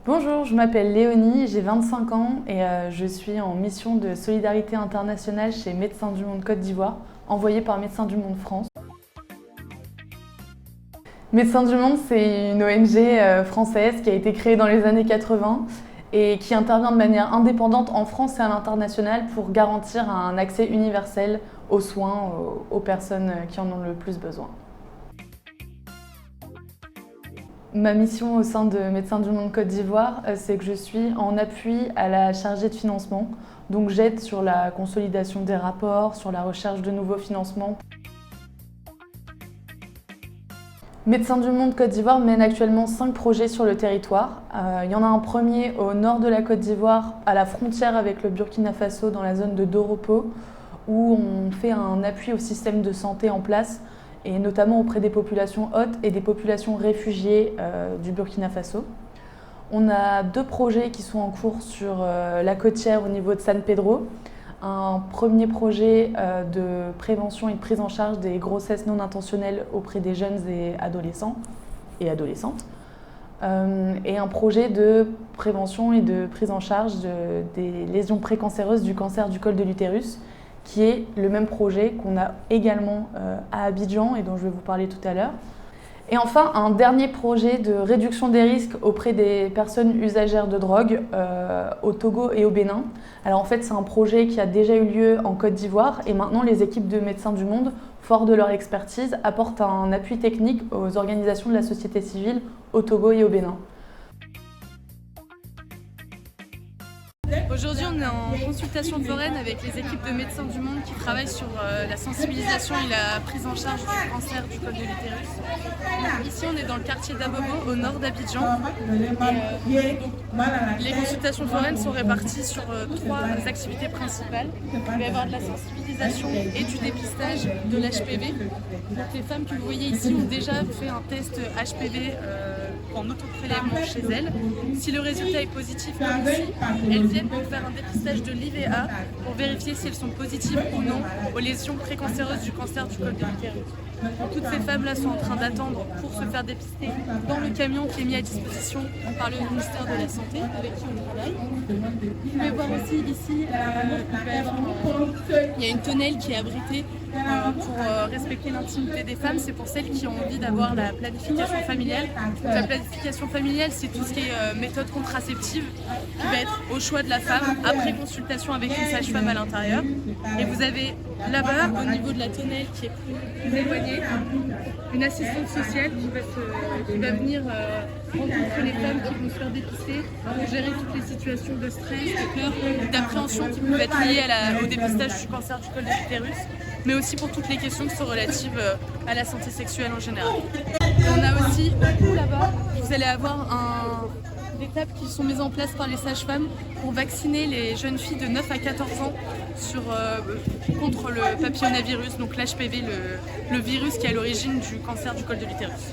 Bonjour, je m'appelle Léonie, j'ai 25 ans et je suis en mission de solidarité internationale chez Médecins du Monde Côte d'Ivoire, envoyée par Médecins du Monde France. Médecins du Monde, c'est une ONG française qui a été créée dans les années 80 et qui intervient de manière indépendante en France et à l'international pour garantir un accès universel aux soins aux personnes qui en ont le plus besoin. Ma mission au sein de Médecins du Monde Côte d'Ivoire, c'est que je suis en appui à la chargée de financement. Donc j'aide sur la consolidation des rapports, sur la recherche de nouveaux financements. Médecins du Monde Côte d'Ivoire mène actuellement 5 projets sur le territoire. Il y en a un premier au nord de la Côte d'Ivoire, à la frontière avec le Burkina Faso, dans la zone de Doropo, où on fait un appui au système de santé en place, et notamment auprès des populations hôtes et des populations réfugiées du Burkina Faso. On a 2 projets qui sont en cours sur la côtière au niveau de San Pedro. Un premier projet de prévention et de prise en charge des grossesses non intentionnelles auprès des jeunes et adolescents et adolescentes. Et un projet de prévention et de prise en charge des lésions précancéreuses du cancer du col de l'utérus, qui est le même projet qu'on a également à Abidjan et dont je vais vous parler tout à l'heure. Et enfin, un dernier projet de réduction des risques auprès des personnes usagères de drogue au Togo et au Bénin. Alors en fait, c'est un projet qui a déjà eu lieu en Côte d'Ivoire et maintenant les équipes de Médecins du Monde, forts de leur expertise, apportent un appui technique aux organisations de la société civile au Togo et au Bénin. Aujourd'hui, on est en consultation foraine avec les équipes de Médecins du Monde qui travaillent sur la sensibilisation et la prise en charge du cancer du col de l'utérus. Ici, on est dans le quartier d'Abobo, au nord d'Abidjan. Les consultations foraines sont réparties sur 3 activités principales. Il va y avoir de la sensibilisation et du dépistage de l'HPV. Donc, les femmes que vous voyez ici ont déjà fait un test HPV en autoprélèvement chez elles. Si le résultat est positif, comme ici, elles viennent pour faire un dépistage de l'IVA pour vérifier si elles sont positives ou non aux lésions précancéreuses du cancer du col de l'utérus. Toutes ces femmes-là sont en train d'attendre pour se faire dépister dans le camion qui est mis à disposition par le ministère de la Santé avec qui on travaille. Vous pouvez voir aussi ici, il y a une tonnelle qui est abritée pour respecter l'intimité des femmes. C'est pour celles qui ont envie d'avoir la planification familiale. Donc, la planification familiale, c'est tout ce qui est méthode contraceptive qui va être au choix de la femme après consultation avec une sage-femme à l'intérieur. Et vous avez là-bas, au niveau de la tonnelle qui est plus éloignée, une assistante sociale qui va venir rencontrer les femmes qui vont se faire dépister pour gérer toutes les situations de stress, de peur, d'appréhension qui peuvent être liées au dépistage du cancer du col de l'utérus, mais aussi pour toutes les questions qui sont relatives à la santé sexuelle en général. On a aussi au bout là-bas, vous allez avoir des tables qui sont mises en place par les sages-femmes pour vacciner les jeunes filles de 9 à 14 ans contre le papillomavirus, donc l'HPV, le virus qui est à l'origine du cancer du col de l'utérus.